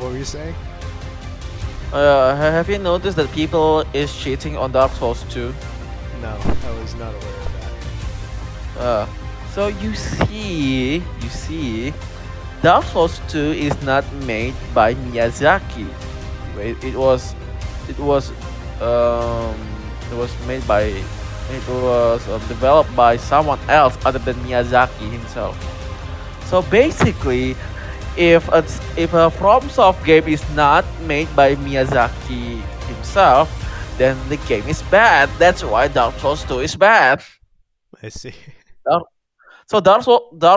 What were you saying? Have you noticed that people is cheating on Dark Souls 2? No, I was not aware of Uh, so you see, Dark Souls 2 is not made by Miyazaki. It was, it was, um, it was made by, it was developed by someone else other than Miyazaki himself. So basically, if a FromSoft game is not made by Miyazaki himself, then the game is bad. That's why Dark Souls 2 is bad. that. I see. Dark, so Dark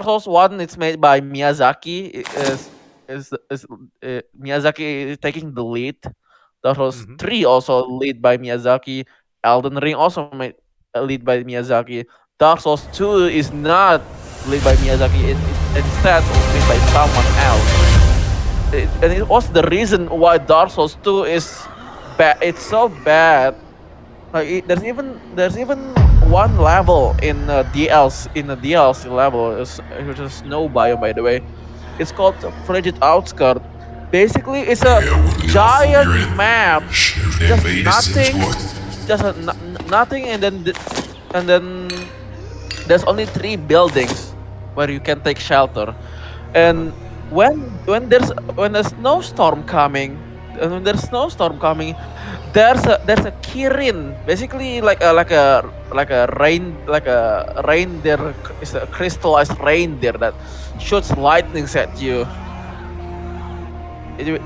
Souls 1 is made by Miyazaki. Miyazaki is taking the lead. Dark Souls Mm-hmm. 3 also lead by Miyazaki. Elden Ring also made lead by Miyazaki. Dark Souls 2 is not lead by Miyazaki. It instead made by someone else. And it was the reason why Dark Souls 2 is bad. It's so bad. Like there's even one level in a DLC level, which is snow biome, by the way. It's called Frigid Outskirt. Basically, it's a giant map, just nothing, nothing, and then there's only three buildings where you can take shelter. Uh-huh. And when a snowstorm coming, and when there's snowstorm coming, there's a Kirin, basically like a reindeer, is a crystallized reindeer that shoots lightnings at you. It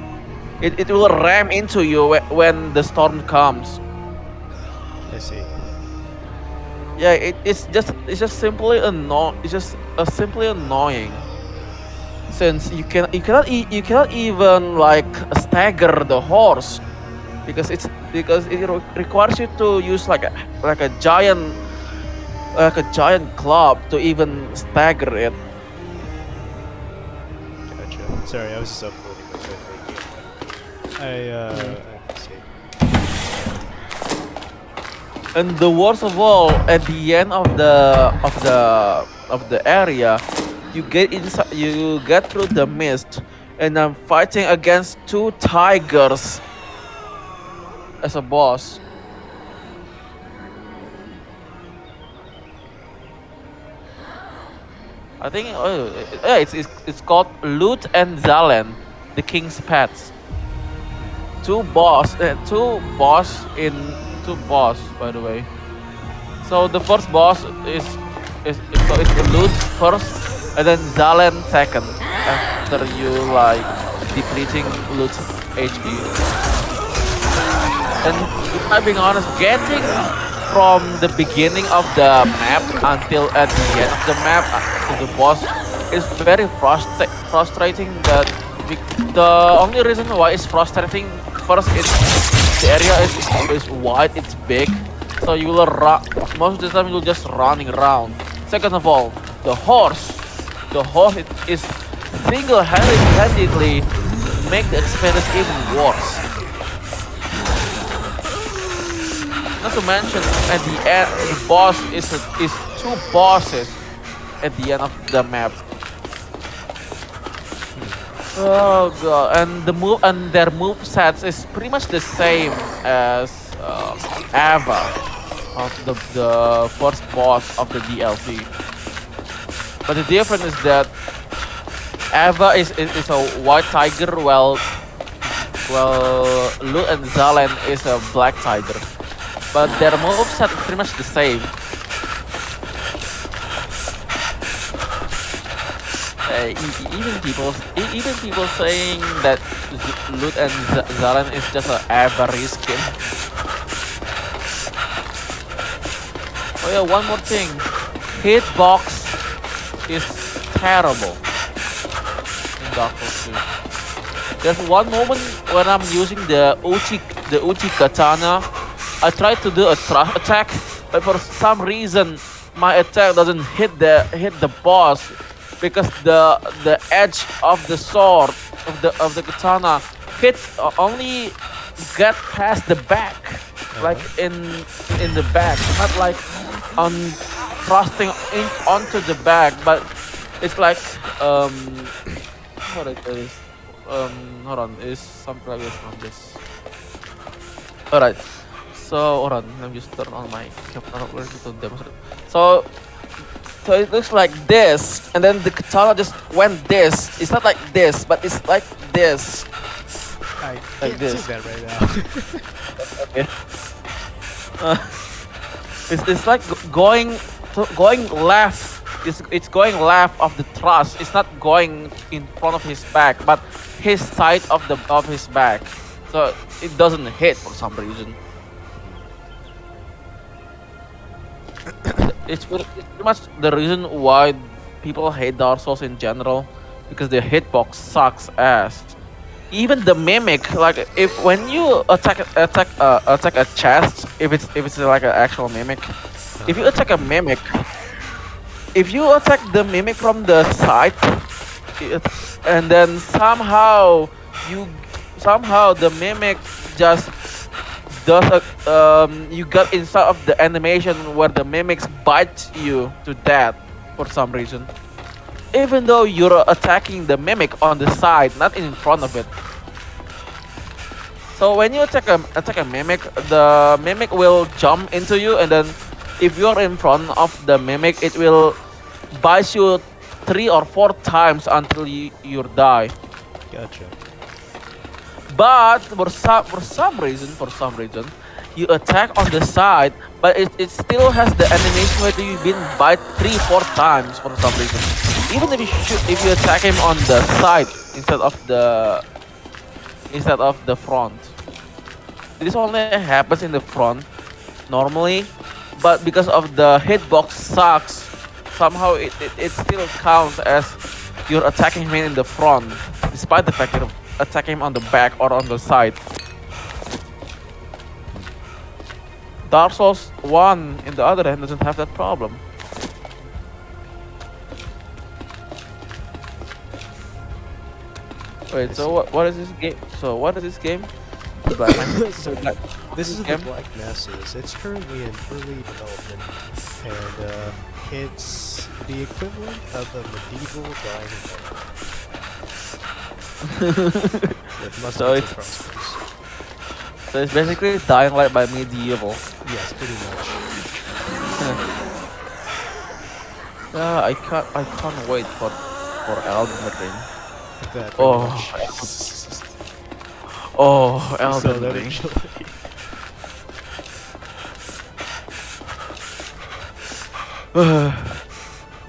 it will ram into you when the storm comes. I see. Yeah, it's just simply annoying. Since you cannot even like stagger the horse because it requires you to use like a giant club to even stagger it. Gotcha. Sorry, I was just uploading my game. Mm. I see. And the worst of all, at the end of the area, you get through the mist, and I'm fighting against two tigers as a boss. I think yeah, it's called Lut and Zalen, the king's pets. Two boss, by the way. So the first boss is the Lut first, and then Zalen second. After you like depleting Lut's HP, and if I'm being honest, getting from the beginning of the map until at the end of the map to the boss is very frustrating. The only reason why it's frustrating, first, the area is wide, it's big, so you will run most of the time. You're just running around. Second of all, the horse is single-handedly make the experience even worse. Not to mention, at the end, the boss is two bosses at the end of the map. Oh god, and their move sets is pretty much the same as Ava, of the first boss of the DLC. But the difference is that Ava is a white tiger, while Lu and Zalen is a black tiger. But their move set is pretty much the same. Even people saying that Lut and Zalen is just a Avery skin. Oh yeah, one more thing. Hitbox is terrible in Dark Souls 2. There's one moment when I'm using the Uchi katana. I try to do a thrust attack, but for some reason my attack doesn't hit the boss because the edge of the sword of the katana hits only get past the back, like Uh-huh. in the back, not like on thrusting onto the back, but it's like what it is hold on, is something like this on this. All right. So hold on, let me just turn on my camera real quick to demonstrate. So so it looks like this, and then the katana just went this. It's not like this, but it's like this, I like can't see this. that right now. Okay. Uh, it's like going left. It's going left of the thrust. It's not going in front of his back, but his side of his back. So it doesn't hit for some reason. It's pretty much the reason why people hate Dark Souls in general, because the hitbox sucks ass. Even the mimic, like if when you attack a chest, if it's like an actual mimic, if you attack a mimic, if you attack the mimic from the side, it, and then you somehow the mimic just does you got inside of the animation where the mimics bite you to death for some reason, even though you're attacking the mimic on the side, not in front of it. So when you attack a mimic, the mimic will jump into you, and then if you're in front of the mimic, it will bite you 3 or 4 times until you die. Gotcha. But for some reason, you attack on the side, but it still has the animation where you've been bite 3 4 times for some reason. Even if you attack him on the side instead of the front. This only happens in the front normally, but because of the hitbox sucks, somehow it still counts as you're attacking him in the front, despite the fact you're attacking him on the back or on the side. Dark Souls 1, in the other hand, doesn't have that problem. Wait, I so see. what is this game? So what is this game? The Black Mesa. So this is the Game? Black Masses. It's currently in early development, and it's the equivalent of a medieval dying with so muskets and it's crossbows. so it's basically Dying Light by medieval. Yes, pretty much. Yeah, I can't wait for Elden Ring. That pretty Oh, much. oh, So Elden that Ring. actually.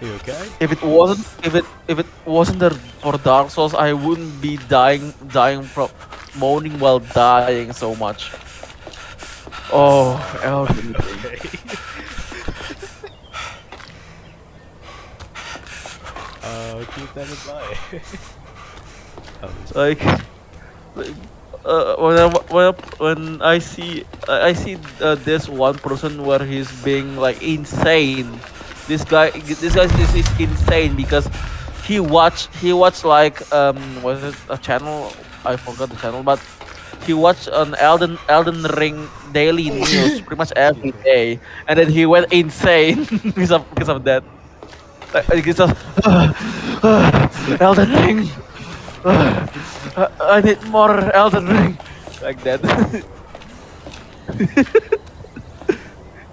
You okay? If it wasn't there for Dark Souls, I wouldn't be dying from moaning while dying so much. Oh, Elden Ring. Okay. Keep that in mind. Like, like, when I see this one person where he's being like insane. This guy is insane because he watched like was it a channel? I forgot the channel, but he watched an Elden Ring daily news pretty much every Excuse me. day, and then he went insane because of that. Like, he's just Elden Ring. I need more Elden Ring, like that.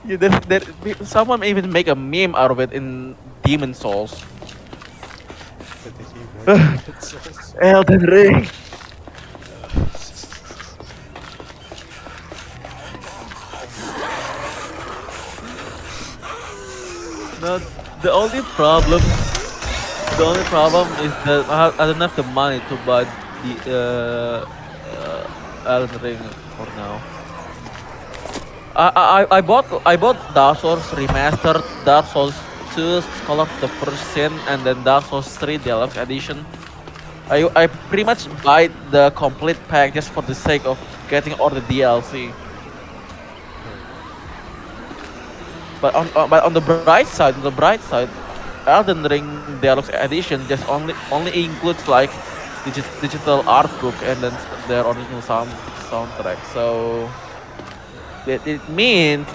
Yeah, someone even make a meme out of it in Demon Souls. But they keep working with souls. Elden Ring. No, the only problem, the only problem is that I don't have the money to buy the Elden Ring for now. I bought Dark Souls Remastered, Dark Souls 2 Scholar of the First Sin, and then Dark Souls 3 Deluxe Edition. I pretty much buy the complete pack just for the sake of getting all the DLC. But on the bright side, Elden Ring Deluxe Edition just only includes like digital art book and then their original soundtrack. So it means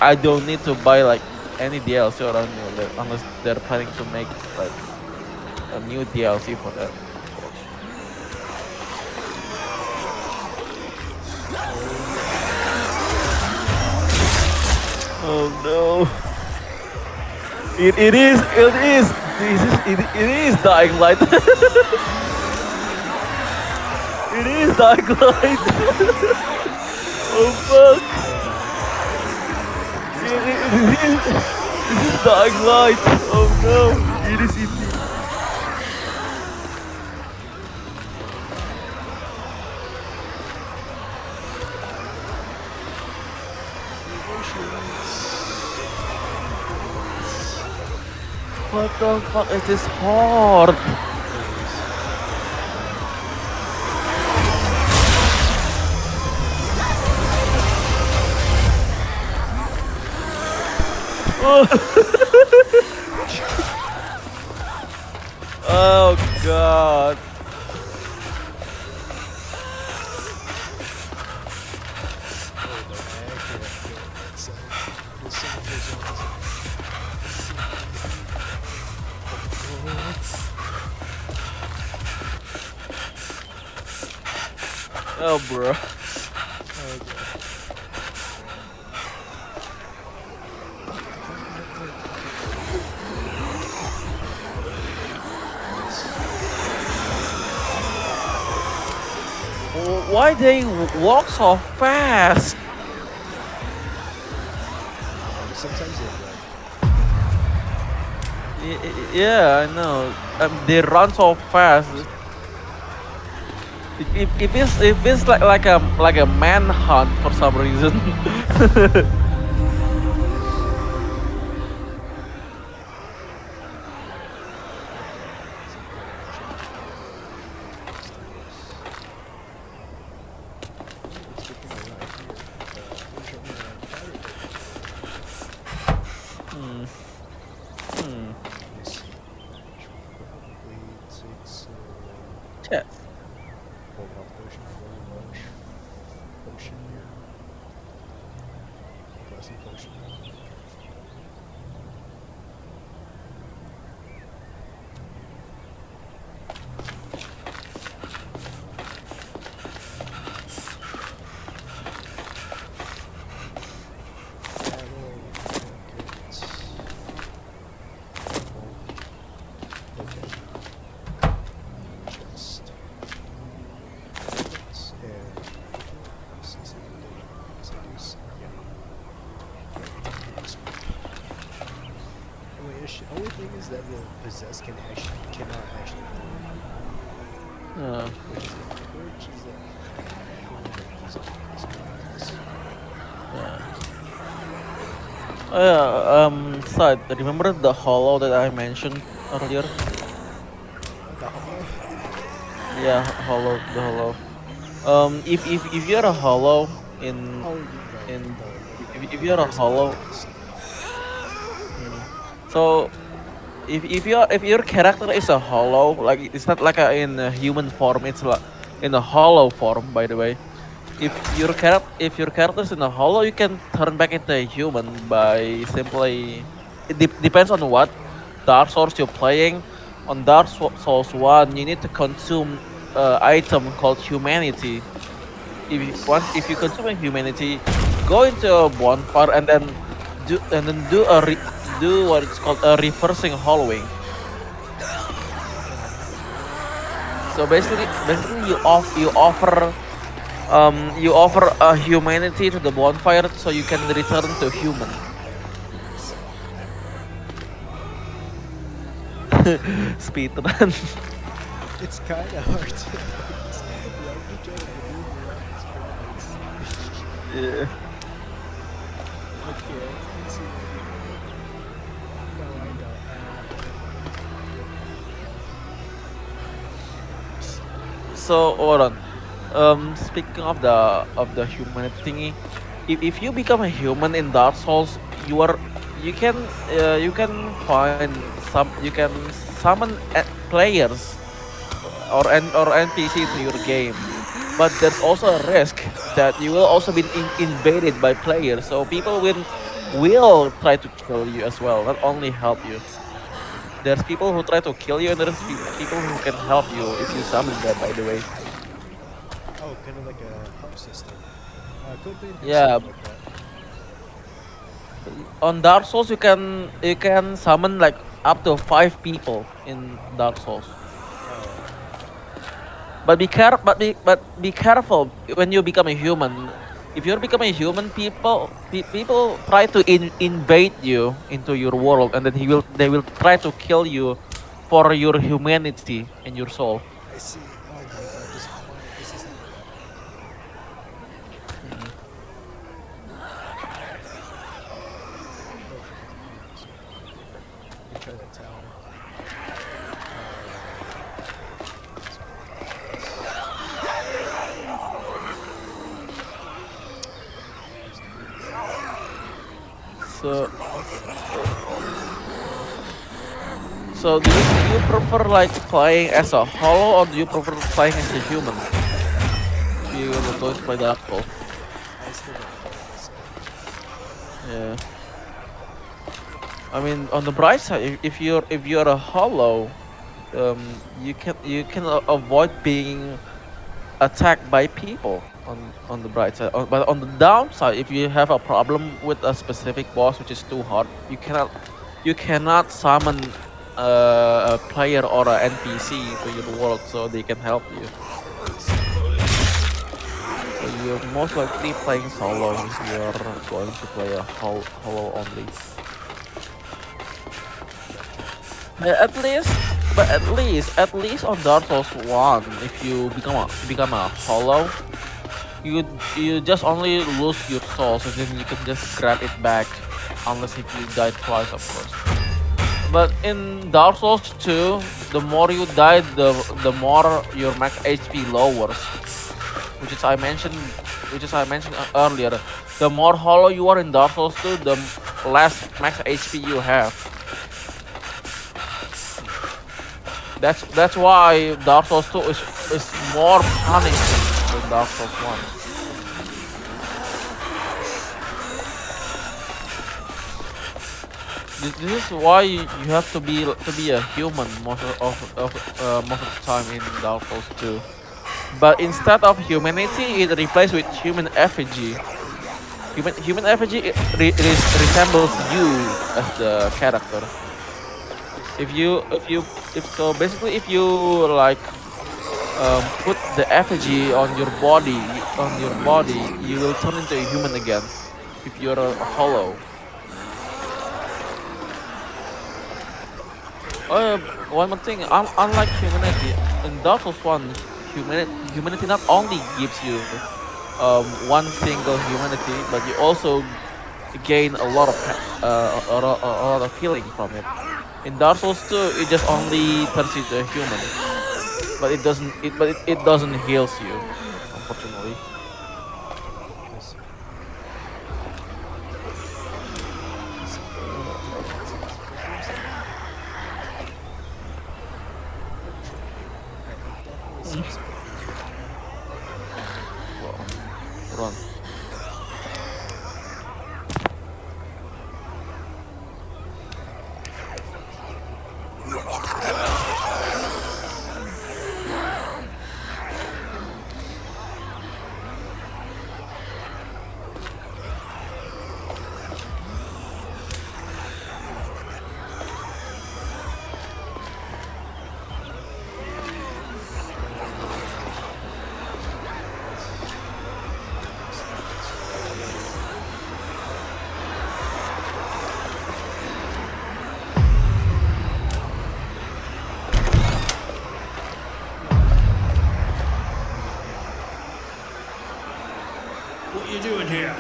I don't need to buy like any DLC or anything unless they're planning to make like a new DLC for that. Of course. Oh no! It is. It is dying light. It is dying light. Oh fuck! It is dying light. Oh no! It is indeed. What the fuck is this hard? Oh god. Oh bro. Why they walk so fast? Sometimes they run. Yeah, I know. They run so fast. It feels like a manhunt for some reason. Hmm. Hmm. Yes. Only thing is that the possessed cannot actually Yeah. which is Yeah. Oh, yeah. Side. Remember the hollow that I mentioned earlier? the hollow. Yeah, hollow. The hollow. If you're a hollow in Oh, you know in if the you're a horizontally hollow, placed. mm, so if your character is a hollow, like it's not like in a human form, it's like in a hollow form. By the way, if your character's in a hollow, you can turn back into a human by simply. Depends on what Dark Souls you're playing. On Souls One, you need to consume item called humanity. If you consume a humanity, go into a bonfire and then do what it's called a reversing hollowing. So basically you offer a humanity to the bonfire so you can return to human. Speedrun. It's kind of hard to like you try to maneuver around this pretty nice. Yeah. Okay, let's see. No, I So hold on. Speaking of the humanity thingy, if you become a human in Dark Souls, you can find you can summon players or NPC to your game. But there's also a risk that you will also be invaded by players. So people will try to kill you as well, not only help you. There's people who try to kill you, and there's people who can help you if you summon them. By the way, Oh, kind of like a hub system. Code Vein has yeah, something like that. On Dark Souls, you can summon like up to 5 people in Dark Souls. Oh, But be careful when you become a human. If you become a human, people try to invade you into your world, and then they will try to kill you for your humanity and your soul. I see. Oh my god, this isn't good. Mm. Oh, so let me try that tower. Let's go like this. Where's the big guy? So Okay. so do you prefer like playing as a hollow, or do you prefer playing as a human if you're going to play Dark Souls? I still gotta play myself. Yeah. I mean, on the bright side, if you're a hollow, you can avoid being attacked by people on the bright side. But on the downside, if you have a problem with a specific boss which is too hard, you cannot summon a player or a NPC to your world so they can help you. I see. So you're most likely playing solo if you're going to play a hollow only. Gotcha. But at least on Dark Souls 1, if you become a hollow, you just only lose your souls and then you can just grab it back, unless if you die twice, of course. But in Dark Souls 2, the more you die, the more your max HP lowers, which is I mentioned, earlier. The more hollow you are in Dark Souls 2, the less max HP you have. Hmm. That's why Dark Souls 2 is more punishing than Dark Souls 1. This is why you have to be a human most of the time in Dark Souls 2. But instead of humanity, it replaced with human effigy. Human effigy resembles you as the character. If you if you if so basically, if you like put the effigy on your body, you will turn into a human again if you're a hollow. One more thing, unlike humanity, in Dark Souls 1, humanity not only gives you one single humanity, but you also gain a lot of a lot of healing from it. In Dark Souls 2, it just only turns you into a human, but it doesn't heals you, unfortunately. I see. Did you get SightsVulture or something? I definitely see some confusion here. Well, run. Let's What you doing here?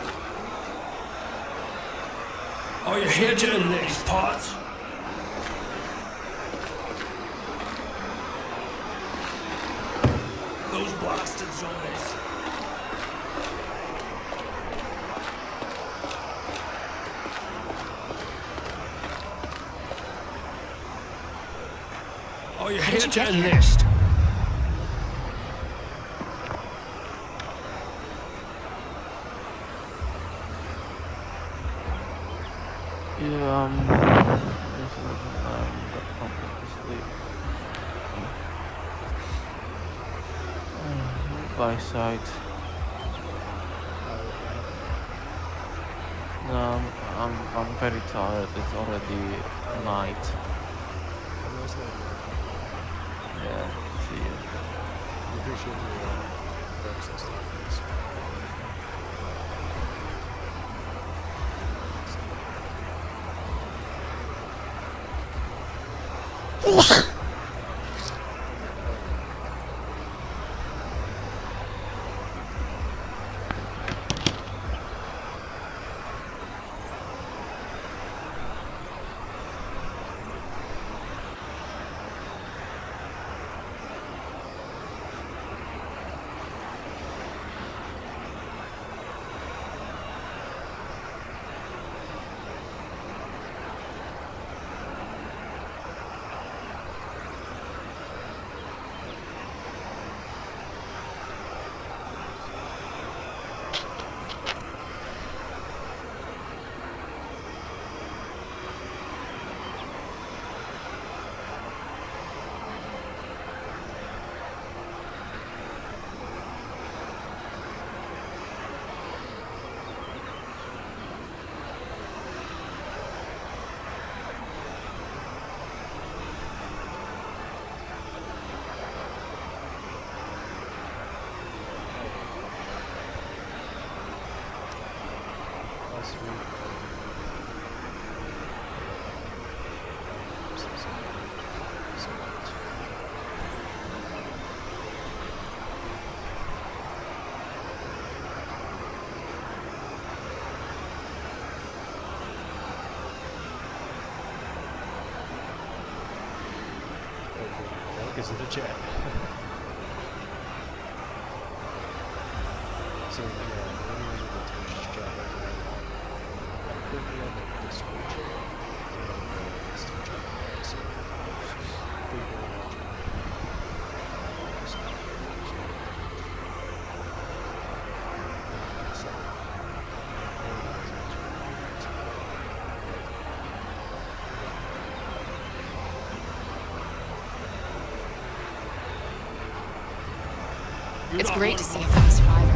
Are you here to in these parts? Those blasted zombies. Are you here to enlist? Yeah, got completely sleep. By sight. what happened? I'm very tired. It's already night. Have a nice night, man. Yeah. See you. We appreciate your advice and stuff. Thanks. Last week, so much. Okay, is in the chat. So yeah, we're using the Twitch chat right now. I'm currently on the Discord channel and it's Twitch chat. So people are watching. It's great to see a fellow survivor.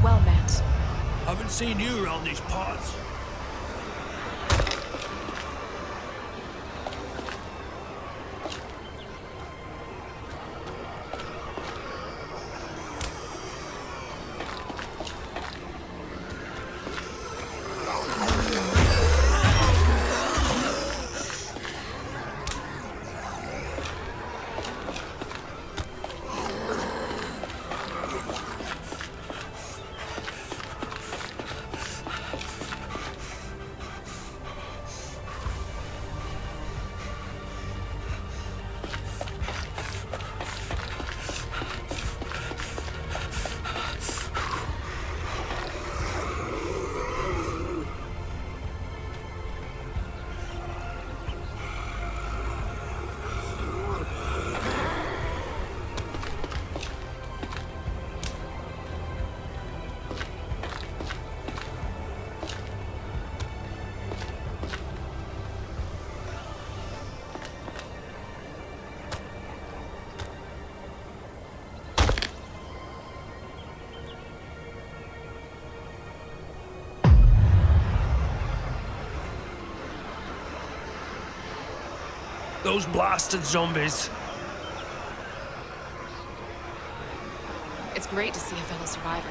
Well met. Haven't seen you around these parts. Those blasted zombies. It's great to see a fellow survivor.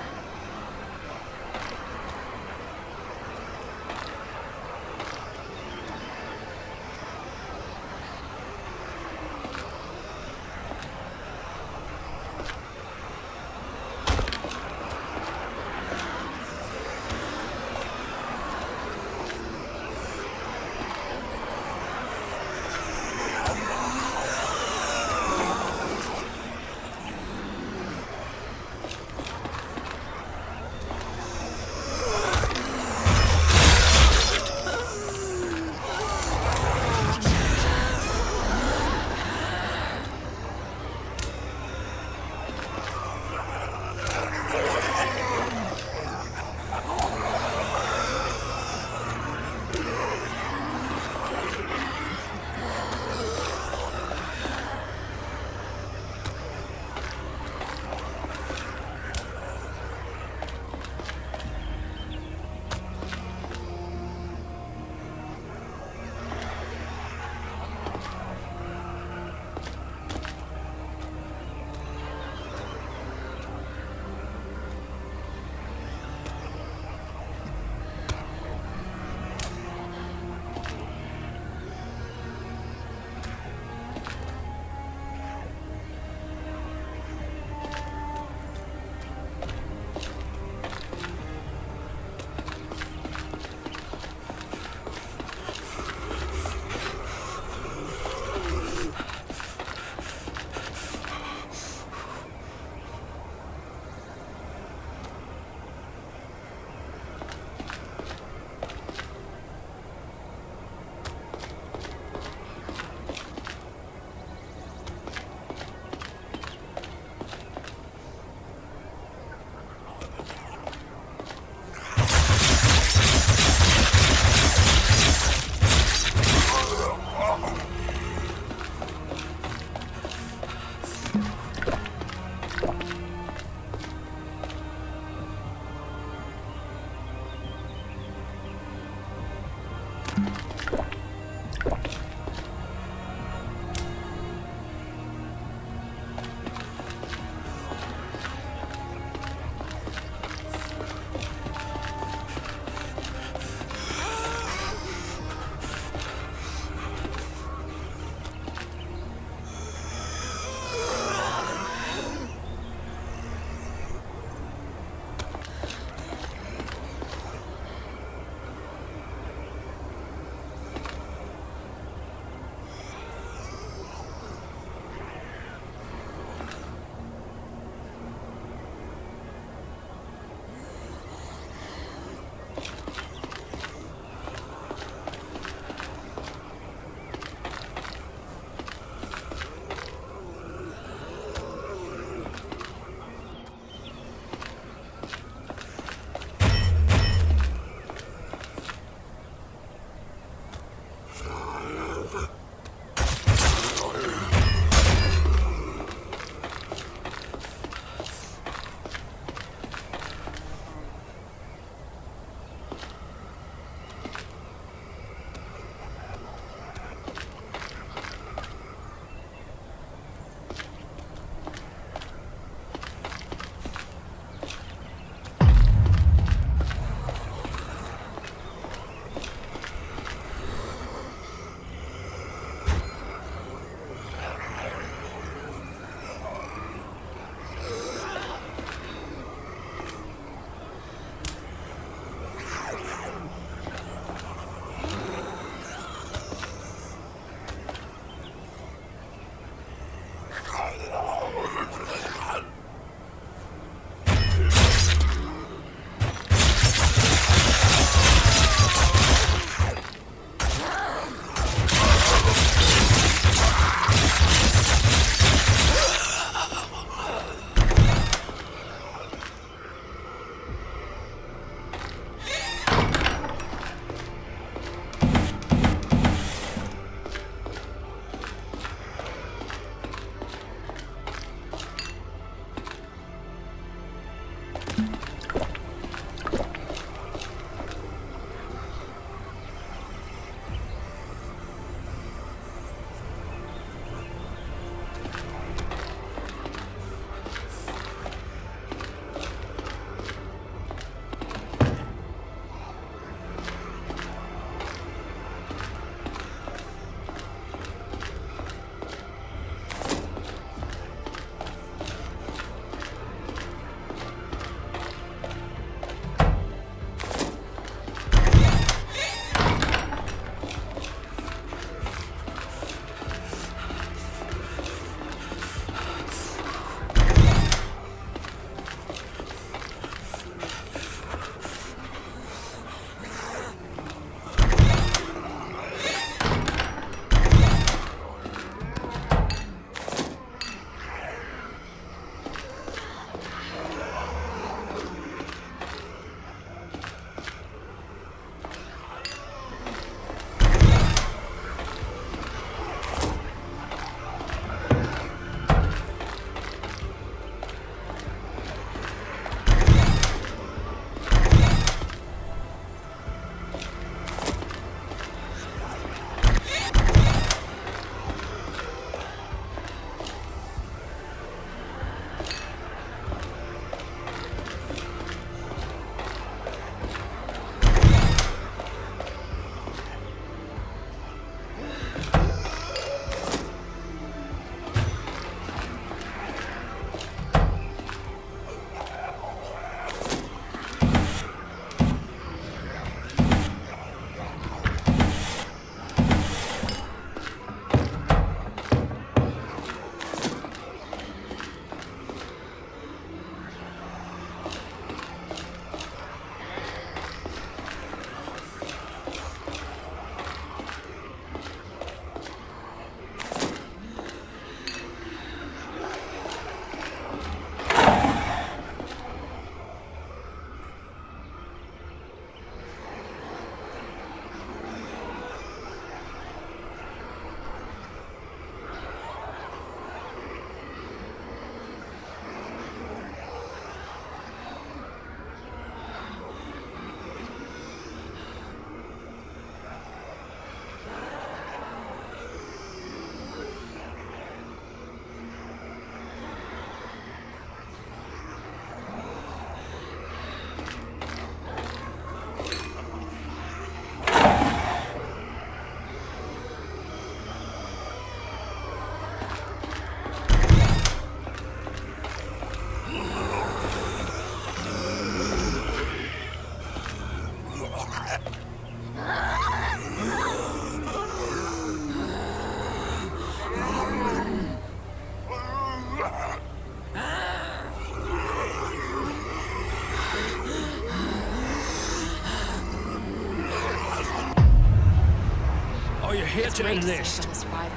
here It's to great to see a enlist. fellow survivor.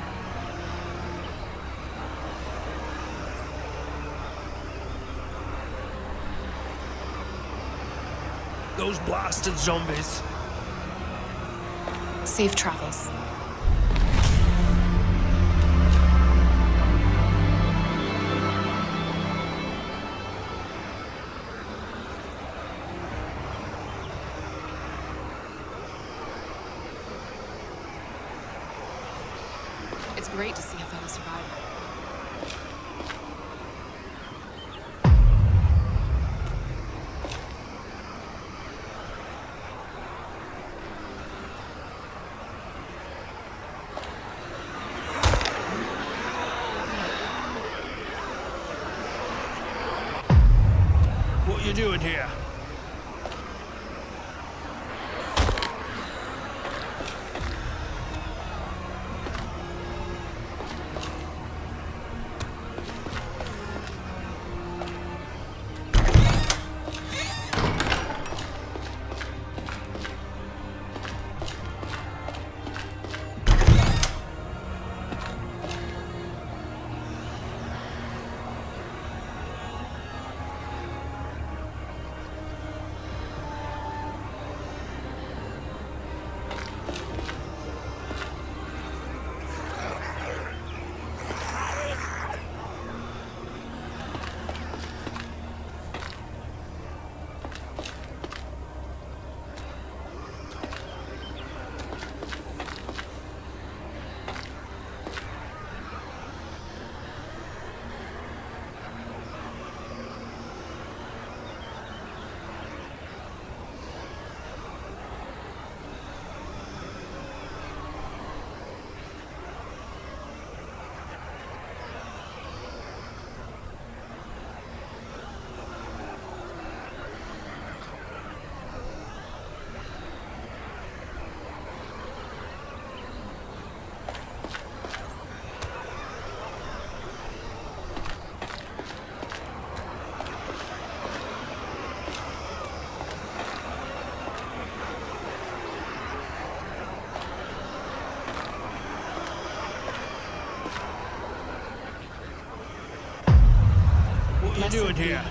Those blasted zombies. Safe travels. It's great to see a fellow survivor. What you doing here? What you Blessed doing be. here?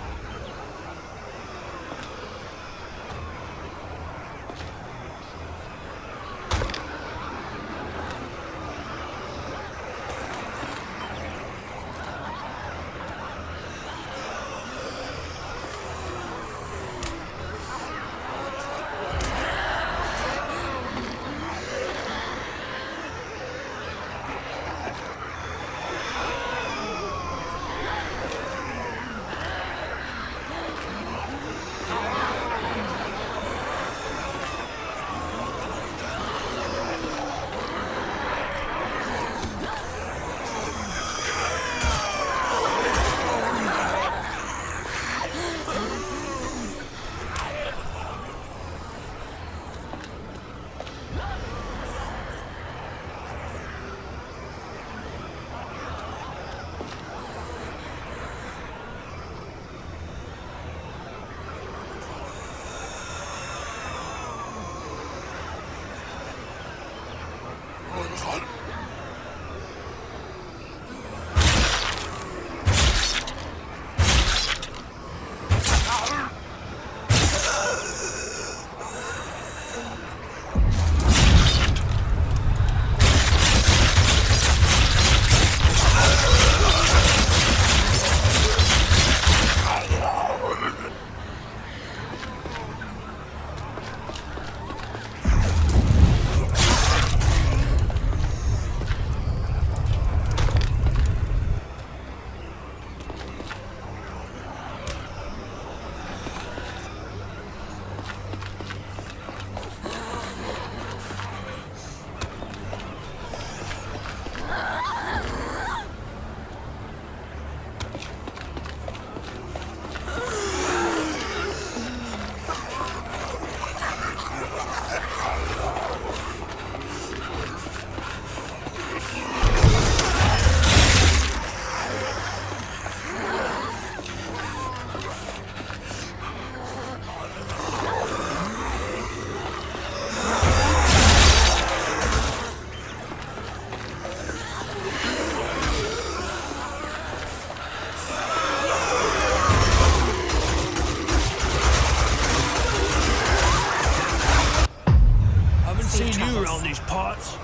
these parts?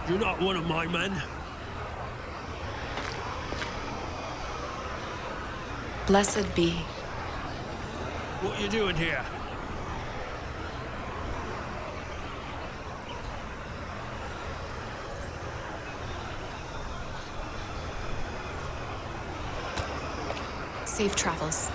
You're not one of my men. Blessed be. What you doing here? Safe travels.